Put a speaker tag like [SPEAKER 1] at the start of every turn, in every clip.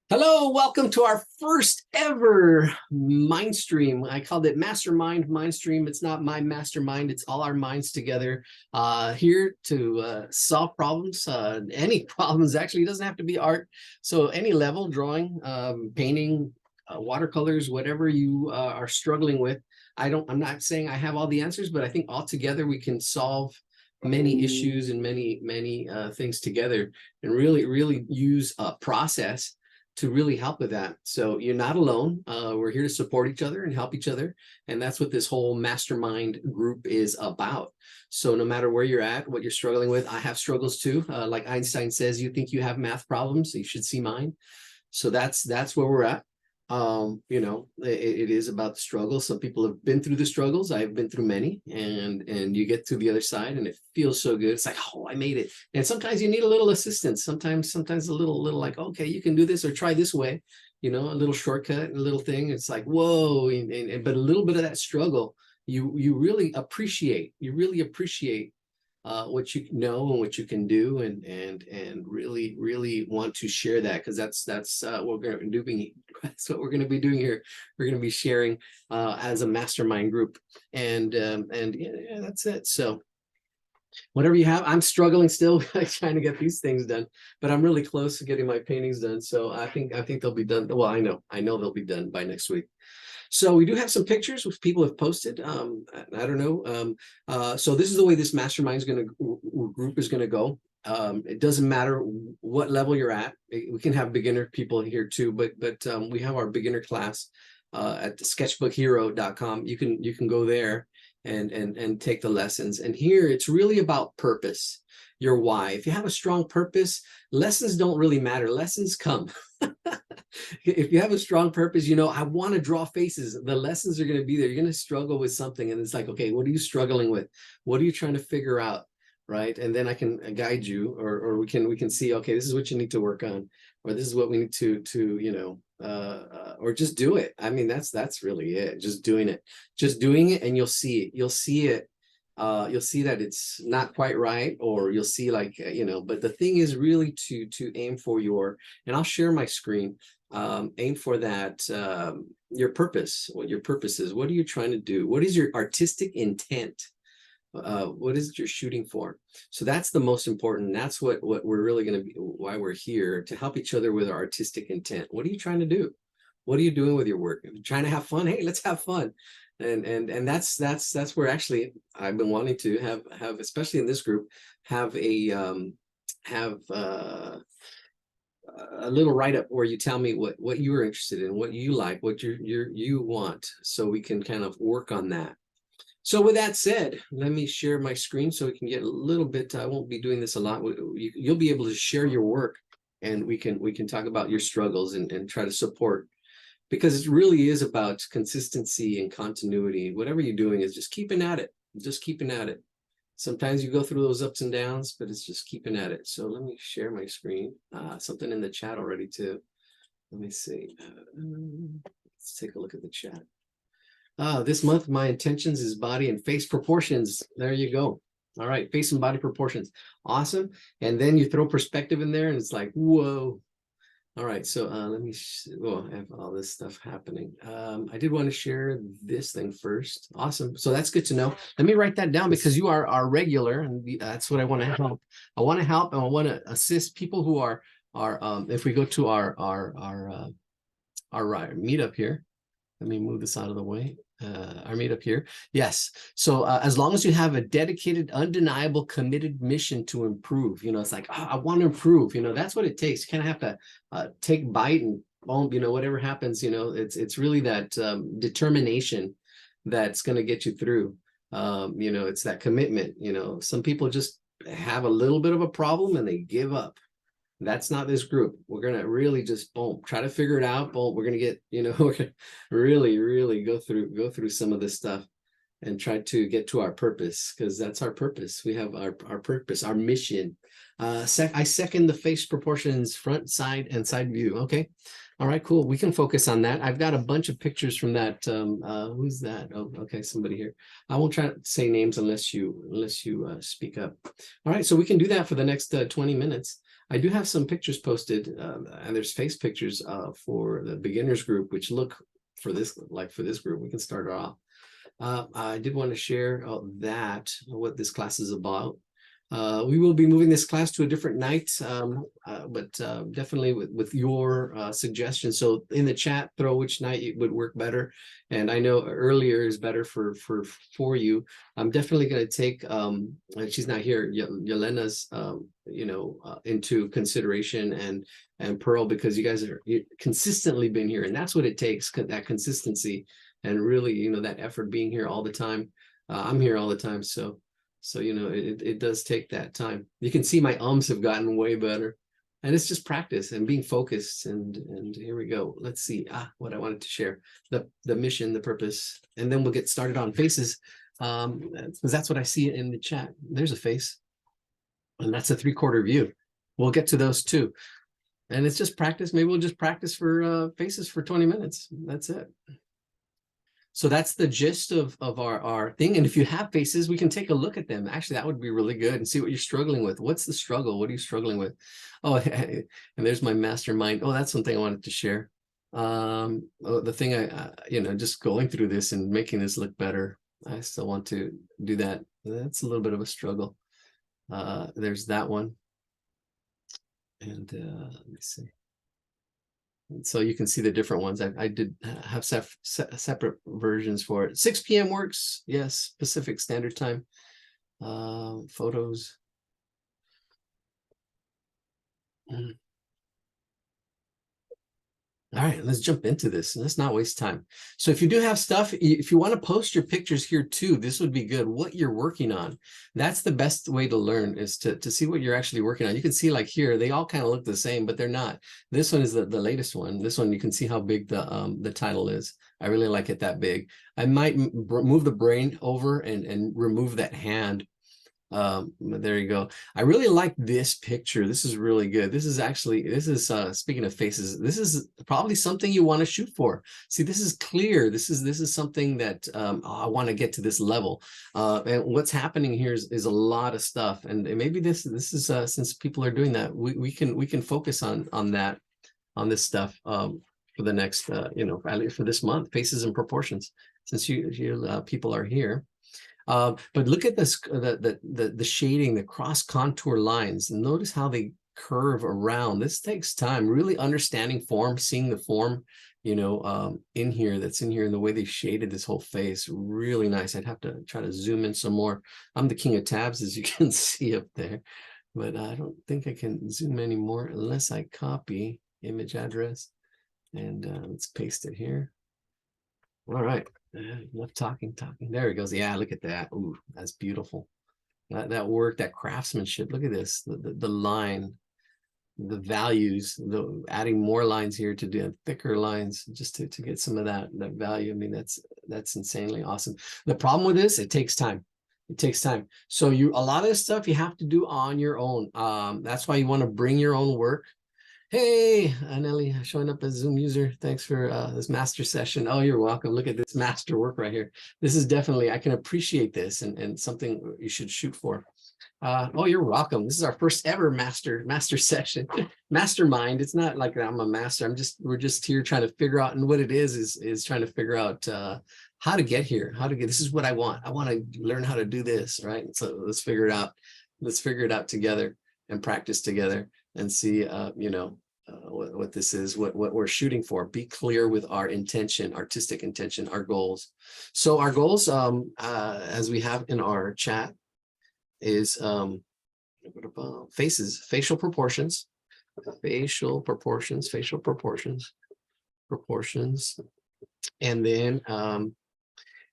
[SPEAKER 1] Hello, welcome to our first ever Mindstream. I called it MasterMind Mindstream. It's not my mastermind, it's all our minds together here to solve problems, any problems actually. It doesn't have to be art. So any level, drawing, painting, watercolors, whatever you are struggling with. I'm not saying I have all the answers, but I think all together we can solve many issues and many things together and really use a process to really help with that. So you're not alone. We're here to support each other and help each other. And that's what this whole mastermind group is about. So no matter where you're at, what you're struggling with, I have struggles too. Like Einstein says, you think you have math problems, you should see mine. So that's where we're at. It is about the struggle. Some people have been through the struggles. I've been through many, and you get to the other side and it feels so good. It's like, oh, I made it. And sometimes you need a little assistance. Sometimes a little like, okay, you can do this or try this way, a little shortcut, a little thing. It's like, whoa, but a little bit of that struggle, you really appreciate. What you know and what you can do, and really want to share that, because that's what we're going to be doing. That's what we're going to be doing here. We're going to be sharing as a mastermind group, and yeah, that's it. So whatever you have, I'm struggling still trying to get these things done, but I'm really close to getting my paintings done. So I think they'll be done. Well, I know they'll be done by next week. So we do have some pictures which people have posted. I don't know. So this is the way this mastermind group is going to go. It doesn't matter what level you're at. We can have beginner people here too, but we have our beginner class at the sketchbookhero.com. You can go there and take the lessons. And here it's really about purpose, your why. If you have a strong purpose, lessons don't really matter. Lessons come. If you have a strong purpose, I want to draw faces, the lessons are going to be there. You're going to struggle with something, and it's like, okay, what are you struggling with? What are you trying to figure out? Right. And then I can guide you, or we can see, okay, this is what you need to work on, or this is what we need to or just do it. I mean, that's really it. Just doing it, and you'll see it. You'll see that it's not quite right, or you'll see but the thing is really to aim for and I'll share my screen, aim for that, your purpose, what your purpose is. What are you trying to do? What is your artistic intent? What is it you're shooting for? So that's the most important. That's what we're really going to be, why we're here, to help each other with our artistic intent. What are you trying to do? What are you doing with your work? If you're trying to have fun, hey, let's have fun. And that's where actually I've been wanting to have, especially in this group, have a little write-up where you tell me what you are interested in, what you like, what you want, so we can kind of work on that. So with that said, let me share my screen so we can get a little bit. I won't be doing this a lot. You'll be able to share your work, and we can talk about your struggles and try to support, because it really is about consistency and continuity. Whatever you're doing is just keeping at it. Sometimes you go through those ups and downs, but it's just keeping at it. So let me share my screen. Something in the chat already too. Let me see. Let's take a look at the chat. This month, my intentions is body and face proportions. There you go. All right, face and body proportions. Awesome. And then you throw perspective in there, and it's like, whoa. All right, so let me, I have all this stuff happening. I did want to share this thing first. Awesome. So that's good to know. Let me write that down, because you are our regular, and that's what I want to help. I want to help, and I want to assist people who are if we go to our meetup here. Let me move this out of the way. Our meetup here. Yes. So as long as you have a dedicated, undeniable, committed mission to improve, it's like, oh, I want to improve. That's what it takes. You kind of have to take bite and boom, whatever happens, it's really that determination that's going to get you through. It's that commitment. Some people just have a little bit of a problem and they give up. That's not this group. We're going to really just try to figure it out. We're going to get, we're going to really go through some of this stuff and try to get to our purpose, because that's our purpose. We have our purpose, our mission. I second the face proportions, front, side, and side view. Okay. All right, cool. We can focus on that. I've got a bunch of pictures from that. Who's that? Oh, okay, somebody here. I won't try to say names unless you speak up. All right, so we can do that for the next 20 minutes. I do have some pictures posted, and there's face pictures for the beginners group, which look for this, like for this group, we can start it off. I did want to share what this class is about. We will be moving this class to a different night, but definitely with your suggestions. So in the chat, throw which night it would work better. And I know earlier is better for you. I'm definitely going to take, she's not here, Yelena's, into consideration, and Pearl, because you guys are consistently been here, and that's what it takes, that consistency, and really, that effort being here all the time. I'm here all the time, so it does take that time. You can see my ums have gotten way better, and it's just practice and being focused. And here we go. Let's see what I wanted to share, the mission, the purpose, and then we'll get started on faces, because that's what I see in the chat. There's a face, and that's a 3/4 view. We'll get to those too, and it's just practice. Maybe we'll just practice for faces for 20 minutes. That's it. So that's the gist of our thing. And if you have faces, we can take a look at them. Actually, that would be really good, and see what you're struggling with. What's the struggle? What are you struggling with? Oh, and there's my mastermind. Oh, that's something I wanted to share. The thing just going through this and making this look better. I still want to do that. That's a little bit of a struggle. There's that one. And let me see. And so you can see the different ones. I did have separate versions for it. 6 p.m. works. Yes, Pacific Standard Time. Photos. All right, let's jump into this. Let's not waste time. So if you do have stuff, if you want to post your pictures here too, this would be good. What you're working on. That's the best way to learn, is to see what you're actually working on. You can see, like here, they all kind of look the same, but they're not. This one is the latest one. This one, you can see how big the title is. I really like it that big. I might move the brain over and remove that hand. There you go. I really like this picture. This is really good. This is speaking of faces, this is probably something you want to shoot for. See, this is clear. This is something that I want to get to this level. And what's happening here is a lot of stuff, and maybe this is since people are doing that, we can focus on this stuff for the next at least for this month, faces and proportions, since you people are here. But look at this, the shading, the cross contour lines, and notice how they curve around. This takes time, really understanding form, seeing the form, in here, that's in here, and the way they shaded this whole face, really nice. I'd have to try to zoom in some more. I'm the king of tabs, as you can see up there, but I don't think I can zoom anymore unless I copy image address, and let's paste it here. All right. Enough talking. There it goes. Yeah, look at that. Ooh, that's beautiful. That work, that craftsmanship. Look at this. The line, the values, adding more lines here to do thicker lines, just to get some of that value. I mean, that's insanely awesome. The problem with this, it takes time. It takes time. So a lot of this stuff you have to do on your own. That's why you want to bring your own work. Hey, Nelly, showing up as Zoom user. Thanks for this master session. Oh, you're welcome. Look at this master work right here. This is definitely, I can appreciate this, and something you should shoot for. Oh, you're welcome. This is our first ever master session. Mastermind. It's not like I'm a master. We're just here trying to figure out, and what it is trying to figure out how to get here, this is what I want. I want to learn how to do this, right? So let's figure it out. Let's figure it out together and practice together, and see, what this is, what we're shooting for. Be clear with our intention, artistic intention, our goals. So our goals, as we have in our chat, is faces, facial proportions,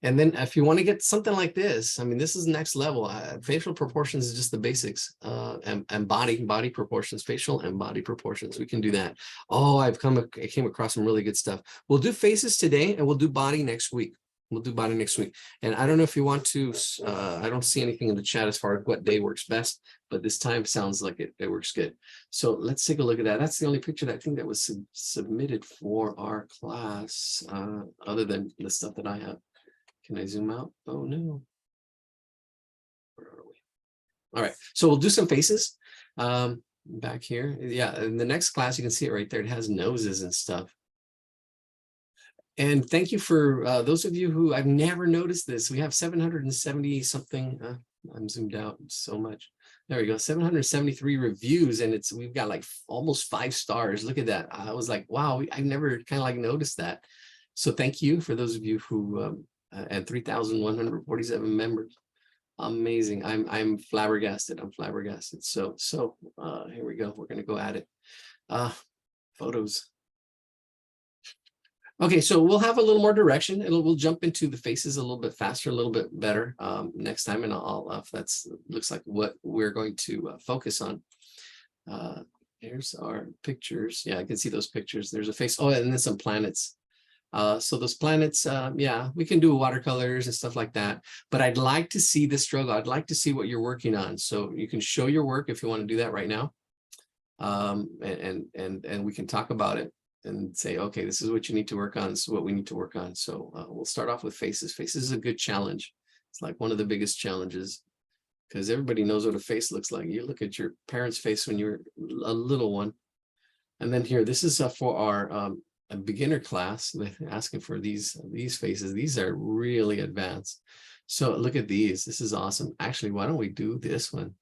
[SPEAKER 1] and then if you want to get something like this, I mean, this is next level. Facial proportions is just the basics, and body proportions, facial and body proportions. We can do that. Oh, I came across some really good stuff. We'll do faces today, and we'll do body next week. And I don't know if you want to, I don't see anything in the chat as far as what day works best, but this time sounds like it works good. So let's take a look at that. That's the only picture that I think that was submitted for our class, other than the stuff that I have. Can I zoom out? Oh, no. Where are we? All right. So we'll do some faces. back here. Yeah, in the next class, you can see it right there. It has noses and stuff. And thank you for those of you who I've never noticed this. We have 770 something. I'm zoomed out so much. There we go. 773 reviews, and we've got like almost 5 stars. Look at that. I was like, wow, I never kind of like noticed that. So thank you for those of you who and 3,147 members. Amazing. I'm flabbergasted. I'm flabbergasted. So here we go. We're gonna go at it. Photos. Okay, so we'll have a little more direction. We'll jump into the faces a little bit faster, a little bit better next time, and I'll if that's looks like what we're going to focus on. Here's our pictures. Yeah, I can see those pictures. There's a face. Oh, and then some planets. So those planets, yeah, we can do watercolors and stuff like that. But I'd like to see the struggle. I'd like to see what you're working on. So you can show your work if you want to do that right now, and we can talk about it. And say, okay, this is what you need to work on. This is what we need to work on. So we'll start off with faces. Faces is a good challenge. It's like one of the biggest challenges because everybody knows what a face looks like. You look at your parents' face when you're a little one. And then here, this is for our a beginner class. They're asking for these faces. These are really advanced. So look at these. This is awesome. Actually, why don't we do this one?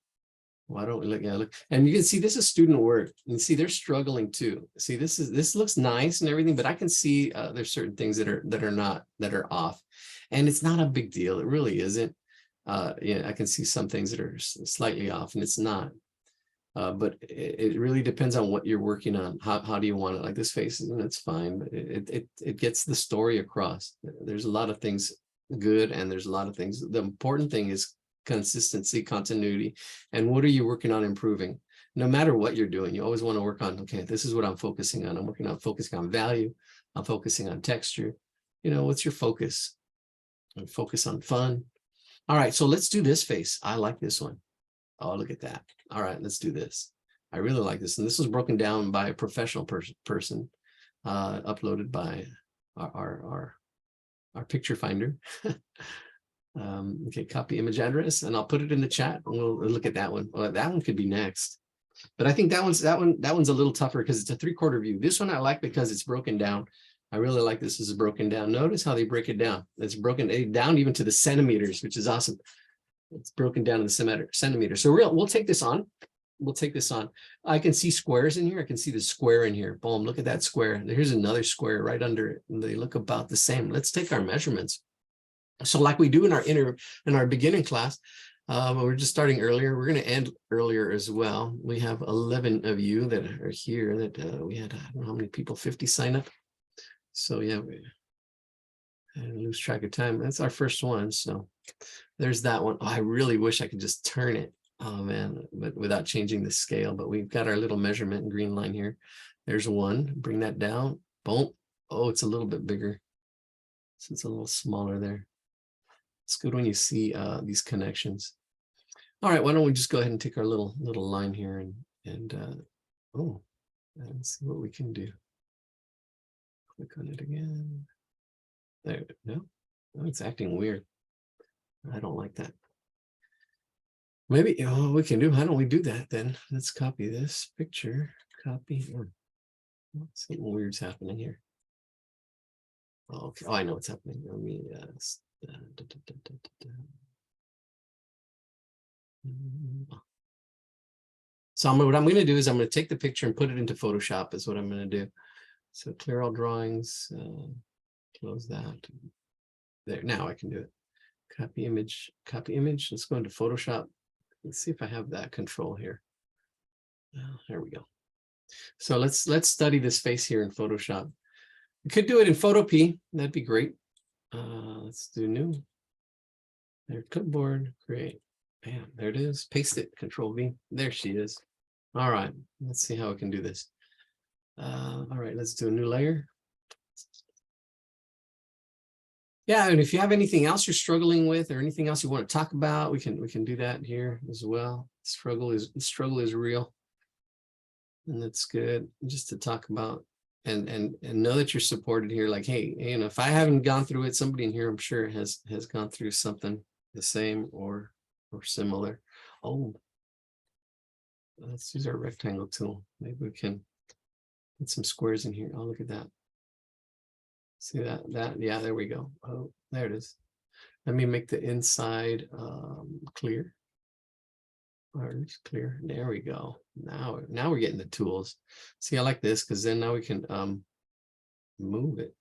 [SPEAKER 1] Why don't we look? Yeah, look, and you can see this is student work. And see, they're struggling too. See, this looks nice and everything, but I can see there's certain things that are off, and it's not a big deal. It really isn't. Yeah, I can see some things that are slightly off, and it's not. But it really depends on what you're working on. How do you want it? Like this face, it's fine, but it gets the story across. There's a lot of things good, and there's a lot of things. The important thing is consistency, continuity, and what are you working on improving? No matter what you're doing, you always want to work on, okay, this is what I'm focusing on. I'm focusing on value. I'm focusing on texture. You know, what's your focus? Focus on fun. All right, so let's do this face. I like this one. Oh, look at that. All right, let's do this. I really like this. And this was broken down by a professional person, uploaded by our picture finder. Okay, copy image address, and I'll put it in the chat, and we'll look at that one. Well, that one could be next, but I think that one's a little tougher because it's a 3/4 view. This one I like because it's broken down. I really like this as broken down. Notice how they break it down. It's broken down even to the centimeters, which is awesome. It's broken down in the centimeter. So we'll take this on. We'll take this on. I can see squares in here. I can see the square in here. Boom, look at that square. Here's another square right under it. And they look about the same. Let's take our measurements. So like we do in our beginning class, we're just starting earlier. We're going to end earlier as well. We have 11 of you that are here that we had, I don't know how many people, 50 sign up. So yeah, I lose track of time. That's our first one. So there's that one. Oh, I really wish I could just turn it. Oh man, but without changing the scale. But we've got our little measurement green line here. There's one. Bring that down. Boom. Oh, it's a little bit bigger. So it's a little smaller there. It's good when you see these connections. All right, why don't we just go ahead and take our little line here and see what we can do. Click on it again. There, no, it's acting weird. I don't like that. Maybe we can do. How don't we do that then? Let's copy this picture. Copy. Something weird's happening here. Oh, okay. Oh, I know what's happening. Let me. So what I'm going to do is I'm going to take the picture and put it into Photoshop is what I'm going to do. So clear all drawings, close that. There, now I can do it. Copy image, copy image. Let's go into Photoshop. Let's see if I have that control here. There we go. So let's study this face here in Photoshop. We could do it in Photopea. That'd be great. Let's do new. There, clipboard, create. Bam, there it is. Paste it, Control V. There she is. All right, let's see how we can do this. All right, let's do a new layer. Yeah, and if you have anything else you're struggling with or anything else you want to talk about, we can do that here as well. Struggle is real. And that's good just to talk about and know that you're supported here. Like, hey, you know, if I haven't gone through it, somebody in here I'm sure has gone through something the same or similar. Oh, Let's use our rectangle tool. Maybe we can put some squares in here. Oh, look at that. See that? Yeah, there we go. Oh, there it is. Let me make the inside clear. Orange clear. There we go. Now we're getting the tools. See, I like this because then now we can move it.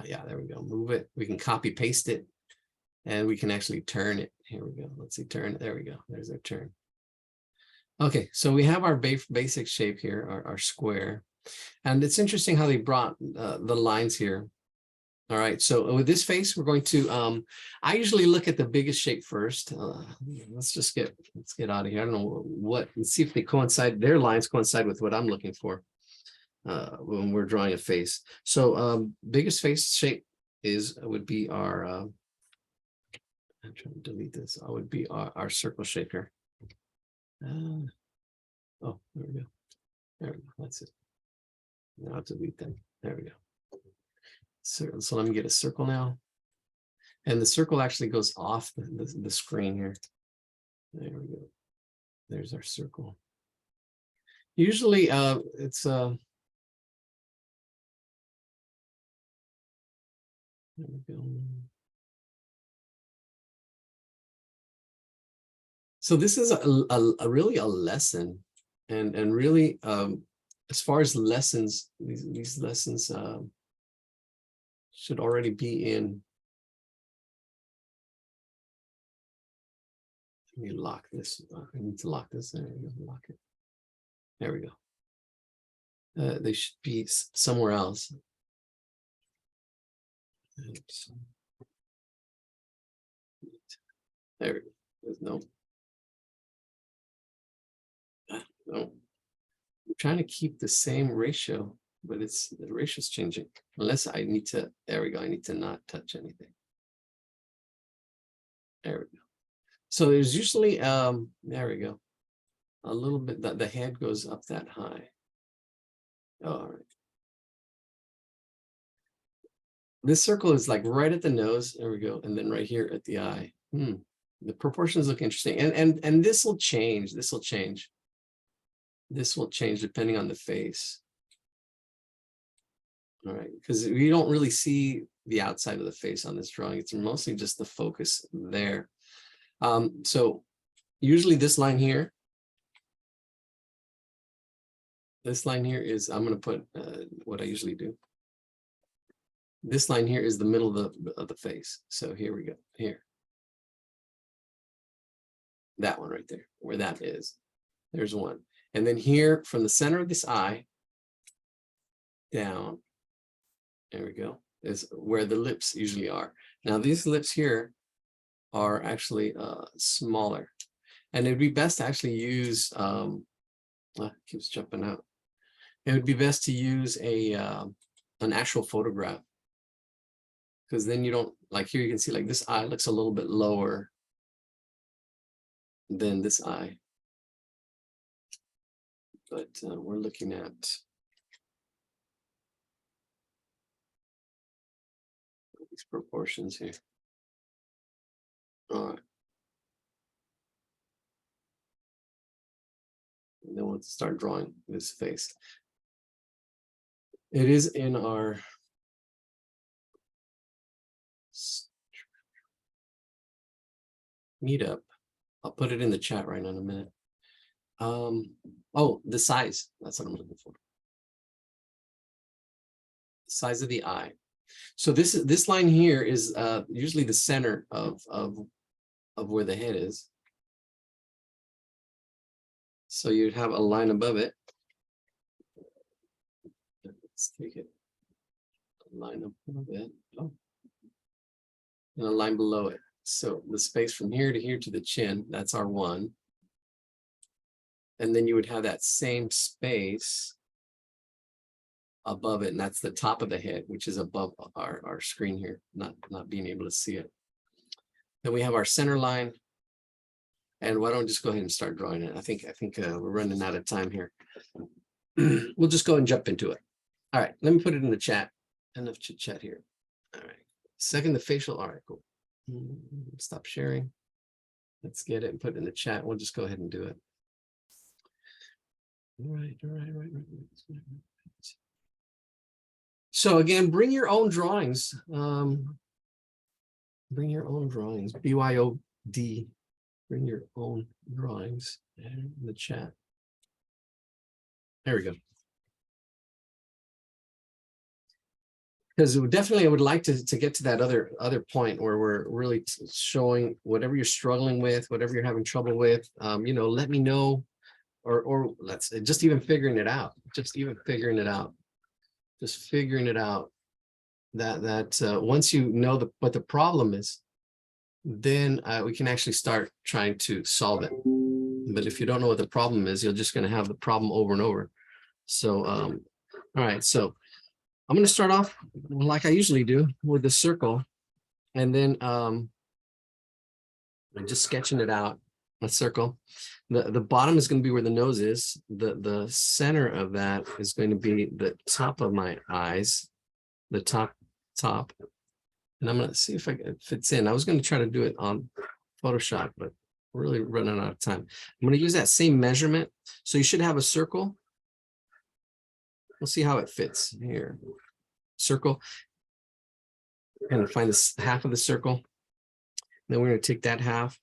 [SPEAKER 1] Yeah, there we go. Move it. We can copy paste it, and we can actually turn it. Here we go. Let's see, turn it. There we go. There's our turn. Okay, so we have our basic shape here, our square. And it's interesting how they brought the lines here. All right, so with this face, we're going to, I usually look at the biggest shape first. Let's get out of here. I don't know let's see if they coincide, their lines coincide with what I'm looking for when we're drawing a face. So biggest face shape would be our, I'm trying to delete this, would be our circle shape here. Oh, there we go. There we go, that's it. Now I'll delete that. There we go. So let me get a circle now. And the circle actually goes off the screen here. There we go. There's our circle. Usually it's there we go. So this is really a lesson, and really as far as lessons, these lessons should already be in. Let me lock this. I need to lock this. There we go. Lock it. There we go. They should be somewhere else. Oops. There we go. There's no. No. I'm trying to keep the same ratio, but the ratio's changing. Unless I need to, there we go. I need to not touch anything. There we go. So there's usually, there we go. A little bit that the head goes up that high. Oh, all right. This circle is like right at the nose. There we go. And then right here at the eye. The proportions look interesting. And this will change. This will change. This will change depending on the face. All right, because we don't really see the outside of the face on this drawing. It's mostly just the focus there. So usually this line here is, I'm going to put what I usually do. This line here is the middle of the face. So here we go. Here. That one right there, where that is. There's one. And then here from the center of this eye down, there we go, is where the lips usually are. Now these lips here are actually smaller, and it'd be best to actually use, keeps jumping out. It would be best to use an actual photograph, because then you don't, like here you can see like this eye looks a little bit lower than this eye. But we're looking at these proportions here. All right. And then we'll start drawing this face. It is in our meetup. I'll put it in the chat right now in a minute. Oh, the size. That's what I'm looking for. The size of the eye. So this line here is usually the center of where the head is. So you'd have a line above it. Let's take it. A line above it. Oh. And a line below it. So the space from here to here to the chin, that's our one. And then you would have that same space above it, and that's the top of the head, which is above our screen here, not being able to see it. Then we have our center line. And why don't we just go ahead and start drawing it? I think we're running out of time here. We'll just go and jump into it. All right, let me put it in the chat. Enough chit chat here. All right. Second, the facial. All right, cool. Stop sharing. Let's get it and put it in the chat. We'll just go ahead and do it. All right. So again, bring your own drawings. Bring your own drawings. BYOD. Bring your own drawings in the chat. There we go. Because definitely I would like to get to that other point where we're really showing whatever you're struggling with, whatever you're having trouble with, let me know, or let's just even figuring it out, just figuring it out that once you know what the problem is, then we can actually start trying to solve it. But if you don't know what the problem is, you're just going to have the problem over and over. So, all right, so I'm going to start off like I usually do with the circle, and then I'm just sketching it out, a circle. The bottom is going to be where the nose is. The center of that is going to be the top of my eyes, the top. And I'm going to see if it fits in. I was going to try to do it on Photoshop, but we're really running out of time. I'm going to use that same measurement. So you should have a circle. We'll see how it fits here. Circle. I'm going to find this half of the circle. Then we're going to take that half,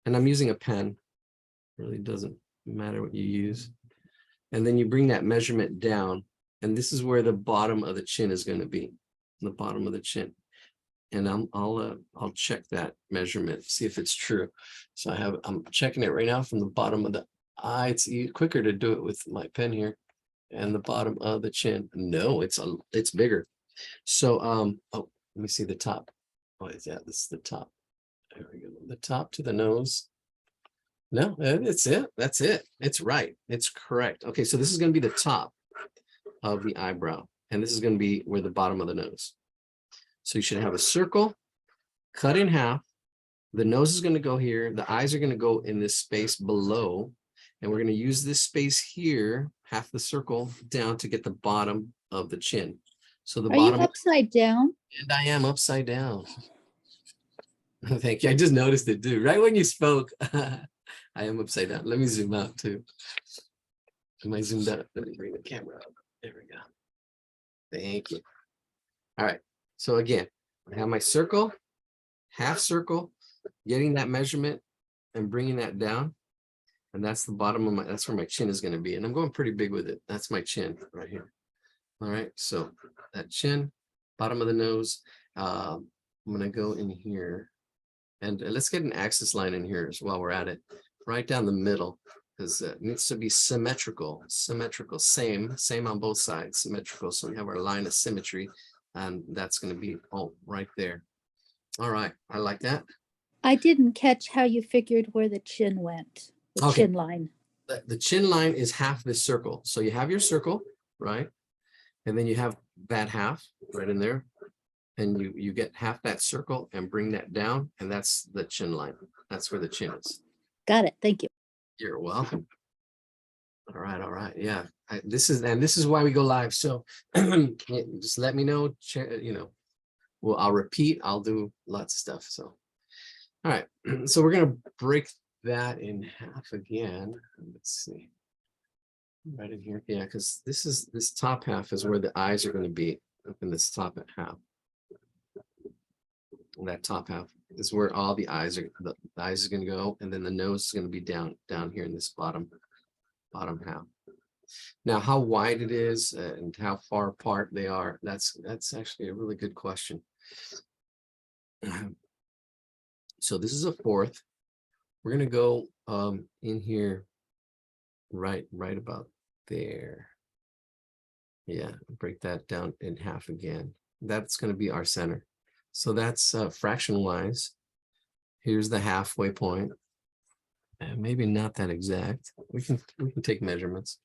[SPEAKER 1] and I'm using a pen. It really doesn't matter what you use. And then you bring that measurement down, and this is where the bottom of the chin is going to be, the bottom of the chin. And I'll check that measurement, see if it's true. So I'm checking it right now from the bottom of the eye. It's quicker to do it with my pen here. And the bottom of the chin. No, it's bigger. So let me see the top. Oh, yeah, this is the top. There we go. The top to the nose. No, that's it. That's it. It's right. It's correct. Okay, so this is going to be the top of the eyebrow, and this is going to be where the bottom of the nose. So you should have a circle cut in half. The nose is going to go here. The eyes are going to go in this space below. And we're going to use this space here, half the circle down, to get the bottom of the chin. So the bottom.
[SPEAKER 2] Are you upside down?
[SPEAKER 1] And I am upside down. Thank you. I just noticed it too. Right when you spoke, I am upside down. Let me zoom out too. Am I zoomed out? Let me bring the camera up. There we go. Thank you. All right. So again, I have my circle, half circle, getting that measurement and bringing that down. And that's the bottom of that's where my chin is going to be. And I'm going pretty big with it. That's my chin right here. All right. So that chin, bottom of the nose. I'm going to go in here, and let's get an axis line in here as well. We're at it right down the middle, because it needs to be symmetrical, same on both sides, symmetrical. So we have our line of symmetry, and that's going to be right there. All right. I like that.
[SPEAKER 2] I didn't catch how you figured where the chin went. The chin line.
[SPEAKER 1] The chin line is half this circle. So you have your circle, right? And then you have that half right in there. And you get half that circle and bring that down. And that's the chin line. That's where the chin is.
[SPEAKER 2] Got it. Thank you.
[SPEAKER 1] You're welcome. All right. All right. Yeah. This is why we go live. So just let me know, well, I'll repeat. I'll do lots of stuff. So, all right. So we're going to break that in half again. Let's see, right in here. Yeah, because this top half is where the eyes are going to be, up in this top half. And that top half is where all the eyes are going to go, and then the nose is going to be down here in this bottom half. Now, how wide it is and how far apart they are, that's actually a really good question. So this is a fourth. We're going to go in here right about there. Yeah, break that down in half again. That's going to be our center. So that's fraction wise. Here's the halfway point. And maybe not that exact. We can take measurements.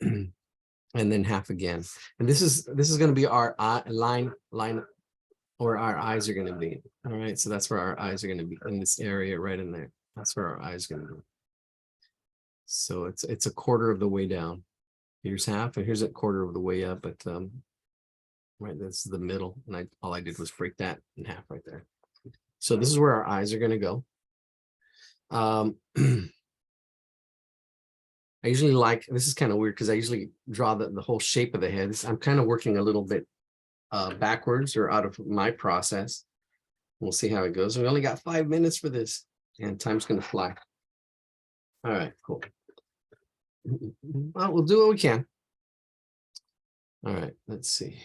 [SPEAKER 1] And then half again. And this is going to be our line where our eyes are going to be. All right, so that's where our eyes are going to be, in this area right in there. That's where our eyes are going to be. So it's a quarter of the way down. Here's half, and here's a quarter of the way up. But right, this is the middle, and all I did was break that in half right there. So this is where our eyes are going to go. I usually like, this is kind of weird because I usually draw the whole shape of the head. I'm kind of working a little bit backwards or out of my process. We'll see how it goes. We only got 5 minutes for this and time's going to fly. All right, cool. Well, we'll do what we can. All right, let's see.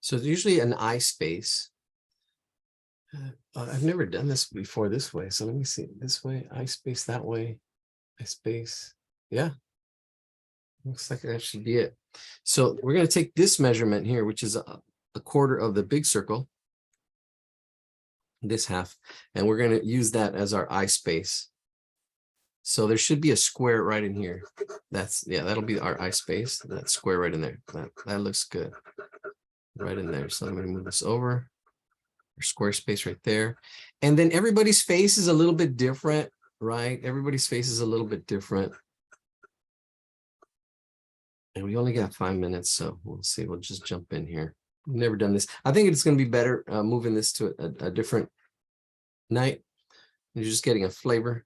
[SPEAKER 1] So there's usually an eye space. I've never done this before this way. So let me see. This way, eye space, that way, eye space. Yeah, looks like that should be it. So we're going to take this measurement here, which is a quarter of the big circle, this half, and we're going to use that as our eye space. So there should be a square right in here. That's, yeah, that'll be our eye space. That square right in there. That looks good. Right in there. So I'm going to move this over. Square space right there. And then everybody's face is a little bit different, right? Everybody's face is a little bit different. And we only got 5 minutes, so we'll see. We'll just jump in here. We've never done this. I think it's going to be better moving this to a different night. You're just getting a flavor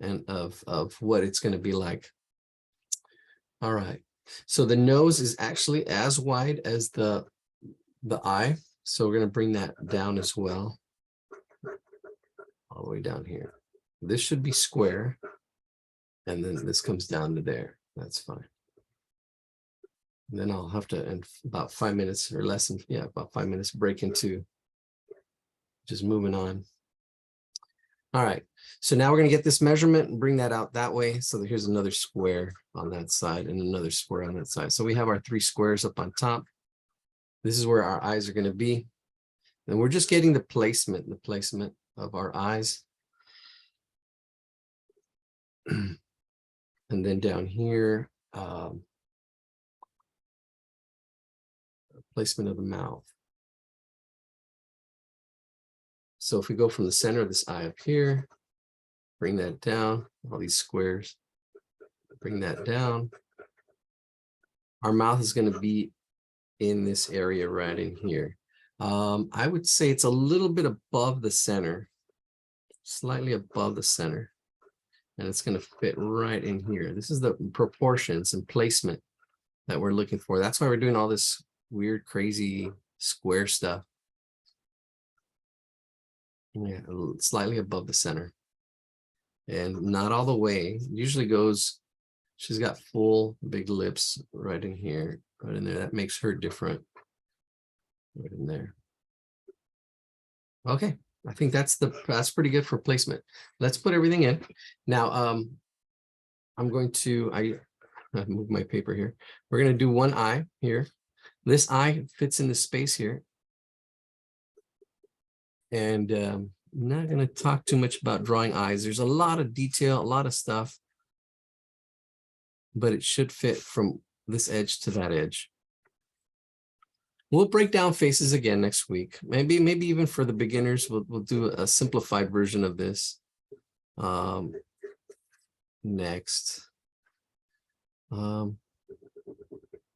[SPEAKER 1] and of what it's going to be like. All right. So the nose is actually as wide as the eye. So we're going to bring that down as well. All the way down here. This should be square. And then this comes down to there. That's fine. And then I'll have to, in about 5 minutes or less than, yeah, about 5 minutes, break into just moving on. All right. So now we're going to get this measurement and bring that out that way. So that here's another square on that side and another square on that side. So we have our 3 squares up on top. This is where our eyes are going to be. And we're just getting the placement of our eyes. And then down here, placement of the mouth. So if we go from the center of this eye up here, bring that down, all these squares, bring that down. Our mouth is going to be in this area right in here. I would say it's a little bit above the center, slightly above the center, and it's going to fit right in here. This is the proportions and placement that we're looking for. That's why we're doing all this weird, crazy square stuff. Yeah, slightly above the center, and not all the way. Usually goes, she's got full big lips right in here, right in there. That makes her different. Right in there. Okay, I think that's pretty good for placement. Let's put everything in. Now, I'm going to, I move my paper here. We're going to do one eye here. This eye fits in the space here. And I'm not going to talk too much about drawing eyes. There's a lot of detail, a lot of stuff, but it should fit from this edge to that edge. We'll break down faces again next week. Maybe even for the beginners, we'll do a simplified version of this next.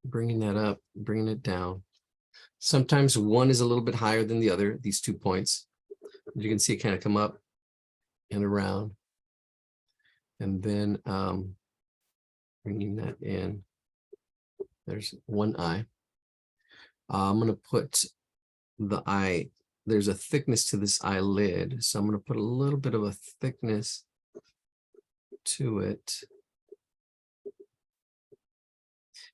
[SPEAKER 1] Bringing that up, bringing it down. Sometimes one is a little bit higher than the other, these 2 points. You can see it kind of come up and around. And then bringing that in. There's one eye. I'm going to put the eye, there's a thickness to this eyelid. So I'm going to put a little bit of a thickness to it.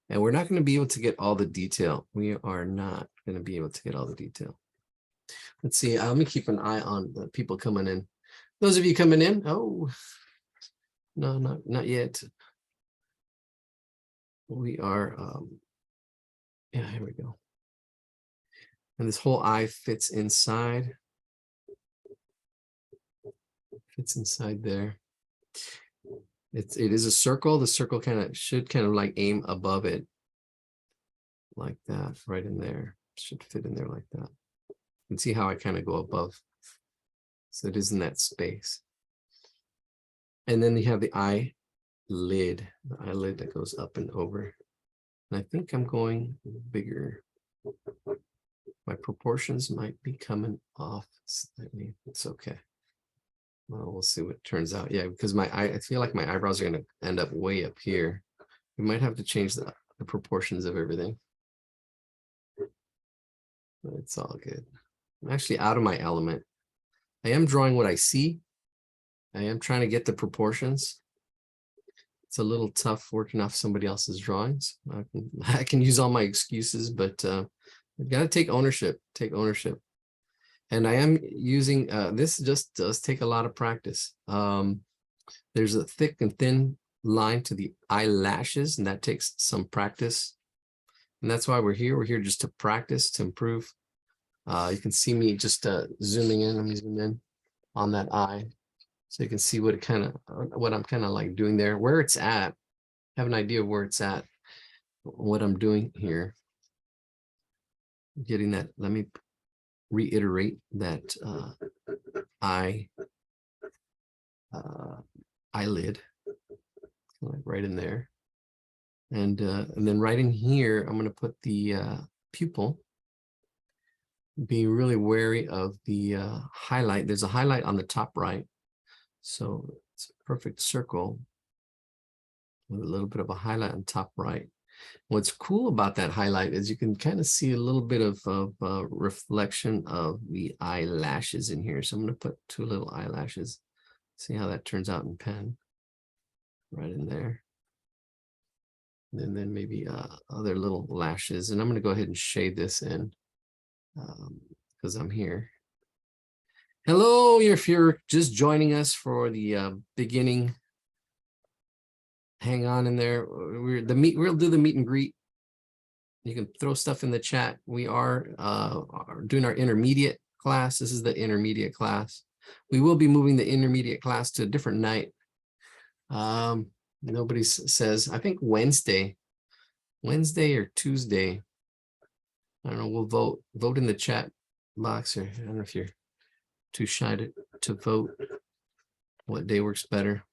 [SPEAKER 1] And we're not going to be able to get all the detail. We are not going to be able to get all the detail. Let's see. Let me keep an eye on the people coming in. Those of you coming in, oh, no, not yet. We are, yeah, here we go. And this whole eye fits inside. Fits inside there. It is a circle. The circle should kind of like aim above it. Like that, right in there. Should fit in there like that. You can see how I kind of go above. So it is in that space. And then you have the eyelid that goes up and over. And I think I'm going bigger. My proportions might be coming off slightly. It's okay. Well, we'll see what turns out. Yeah, because I feel like my eyebrows are going to end up way up here. We might have to change the proportions of everything. But it's all good. I'm actually out of my element. I am drawing what I see. I am trying to get the proportions. It's a little tough working off somebody else's drawings. I can use all my excuses, but I've got to take ownership. And I am using, this just does take a lot of practice. There's a thick and thin line to the eyelashes, and that takes some practice. And that's why we're here. We're here just to practice, to improve. You can see me just zooming in. Let me zoom in on that eye, so you can see what I'm kind of like doing there, where it's at. Have an idea of where it's at, what I'm doing here. Getting that. Let me reiterate that eyelid, like right in there, and then right in here, I'm going to put the pupil. Being really wary of the highlight. There's a highlight on the top right, so it's a perfect circle with a little bit of a highlight on top right. What's cool about that highlight is you can kind of see a little bit of reflection of the eyelashes in here. So I'm going to put 2 little eyelashes. See how that turns out in pen. Right in there. And then maybe other little lashes. And I'm going to go ahead and shade this in because I'm here. Hello, if you're just joining us for the beginning. Hang on in there. We'll do the meet and greet. You can throw stuff in the chat. We are doing our intermediate class. This is the intermediate class. We will be moving the intermediate class to a different night. Nobody says, I think Wednesday or Tuesday. I don't know. We'll vote in the chat box, or I don't know if you're too shy to vote what day works better.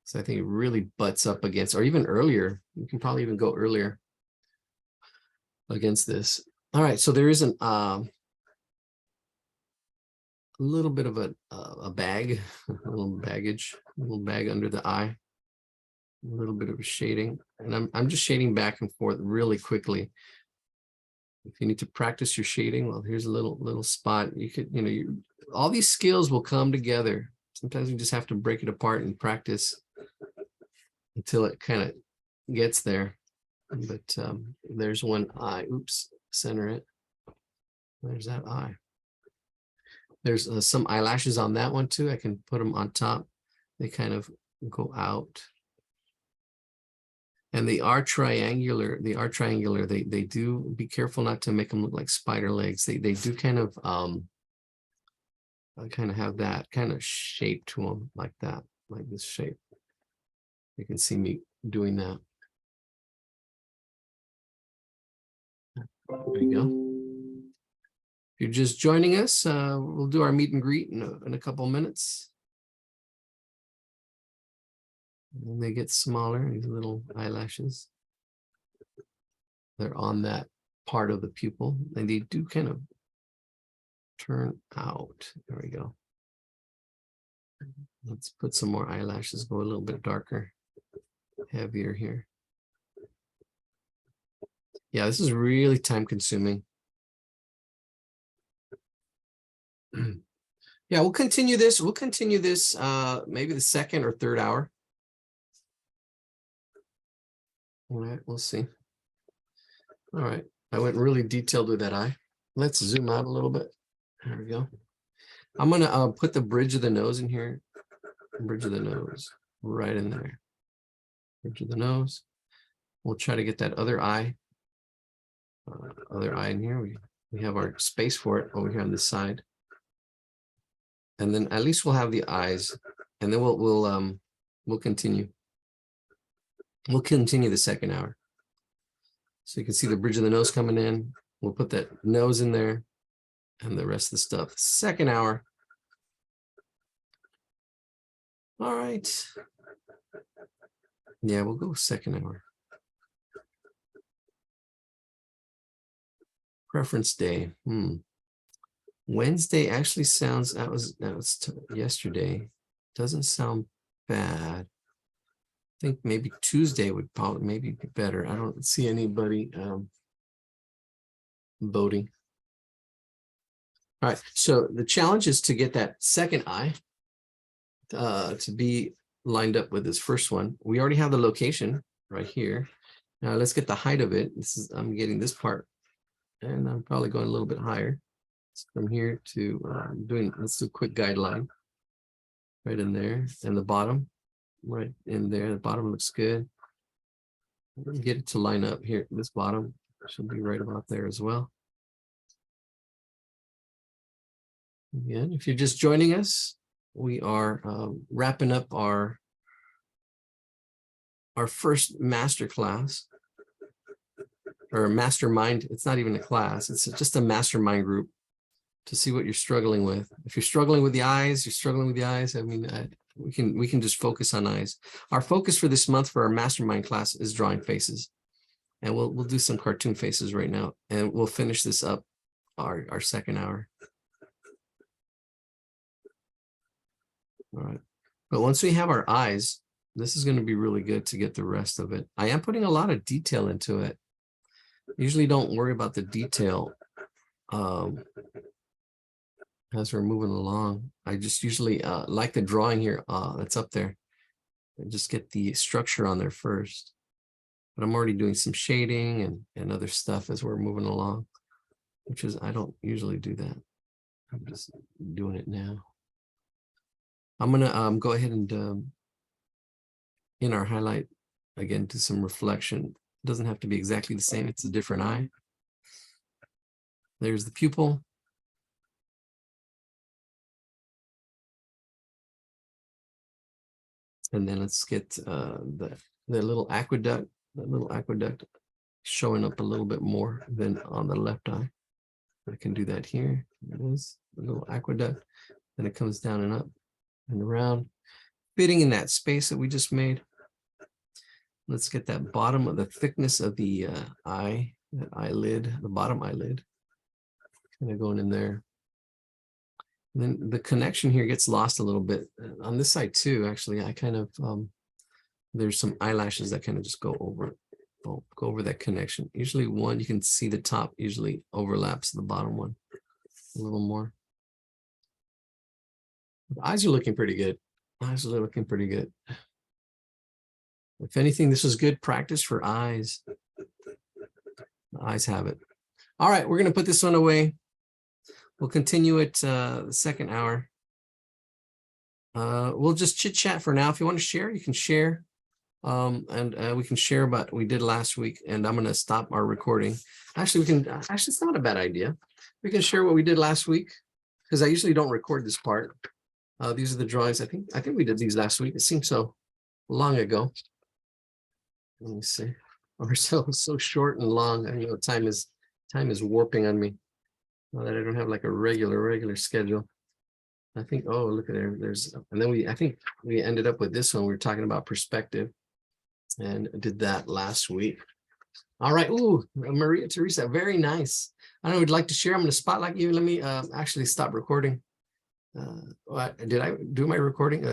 [SPEAKER 1] So I think it really butts up against, or even earlier. You can probably even go earlier against this. All right, so there is a little bit of a bag, a little baggage, a little bag under the eye, a little bit of a shading, and I'm just shading back and forth really quickly. If you need to practice your shading, well, here's a little spot. You could, all these skills will come together. Sometimes you just have to break it apart and practice until it kind of gets there. But there's one eye. Oops, center it. There's that eye. There's some eyelashes on that one too. I can put them on top. They kind of go out. And they are triangular. They do, be careful not to make them look like spider legs. They do kind of have that kind of shape to them, like that, like this shape. You can see me doing that. There you go. If you're just joining us, we'll do our meet and greet in a couple minutes. And they get smaller, these little eyelashes. They're on that part of the pupil, and they do kind of turn out. There we go. Let's put some more eyelashes, go a little bit darker, heavier here. Yeah, this is really time consuming. Yeah, we'll continue this. Maybe the second or third hour. All right, we'll see. All right, I went really detailed with that eye. Let's zoom out a little bit. There we go. I'm gonna put the bridge of the nose in here. Bridge of the nose, right in there. Bridge of the nose. We'll try to get that other eye. In here. We have our space for it over here on this side. And then at least we'll have the eyes, and then we'll continue. We'll continue the second hour. So you can see the bridge of the nose coming in. We'll put that nose in there and the rest of the stuff. Second hour. All right. Yeah, we'll go second hour. Preference day. Wednesday actually sounds, that was yesterday. Doesn't sound bad. I think maybe Tuesday would probably maybe be better. I don't see anybody voting. All right, so the challenge is to get that second eye to be lined up with this first one. We already have the location right here. Now let's get the height of it. This is, I'm getting this part, and I'm probably going a little bit higher. So from here to let's do a quick guideline right in there, and the bottom right in there. The bottom looks good. Get it to line up here. This bottom should be right about there as well. Again, if you're just joining us, we are wrapping up our first master class, or mastermind. It's not even a class, it's just a mastermind group to see what you're struggling with. If you're struggling with the eyes, I mean, we can just focus on eyes. Our focus for this month for our mastermind class is drawing faces, and we'll do some cartoon faces right now, and we'll finish this up our second hour. All right, but once we have our eyes, this is going to be really good to get the rest of it. I am putting a lot of detail into it. Usually don't worry about the detail as we're moving along. I just usually like the drawing here that's up there, and just get the structure on there first. But I'm already doing some shading and other stuff as we're moving along, which is, I don't usually do that. I'm just doing it now. I'm gonna go ahead and in our highlight again, do some reflection. It doesn't have to be exactly the same, it's a different eye. There's the pupil. And then let's get the little aqueduct, showing up a little bit more than on the left eye. I can do that here. It is a little aqueduct. Then it comes down and up and around, fitting in that space that we just made. Let's get that bottom of the thickness of the eye, that eyelid, the bottom eyelid, kind of going in there. And then the connection here gets lost a little bit on this side too. Actually, I kind of there's some eyelashes that kind of just go over that connection. Usually one, you can see the top usually overlaps the bottom one a little more. The eyes are looking pretty good. Eyes are looking pretty good. If anything, this is good practice for eyes. The eyes have it. All right, we're going to put this one away. We'll continue it the second hour. We'll just chit chat for now. If you want to share, you can share. And we can share about what we did last week. And I'm going to stop our recording. Actually, it's not a bad idea. We can share what we did last week, because I usually don't record this part. These are the drawings. I think we did these last week. It seems so long ago. Let me see. We're so short and long. I know time is warping on me. Now that I don't have like a regular schedule. I think, oh, look at there. And then I think we ended up with this one. We were talking about perspective, and did that last week. All right. Ooh, Maria Teresa, very nice. I know, would like to share. I'm going to spotlight you. Let me actually stop recording. Did I do my recording?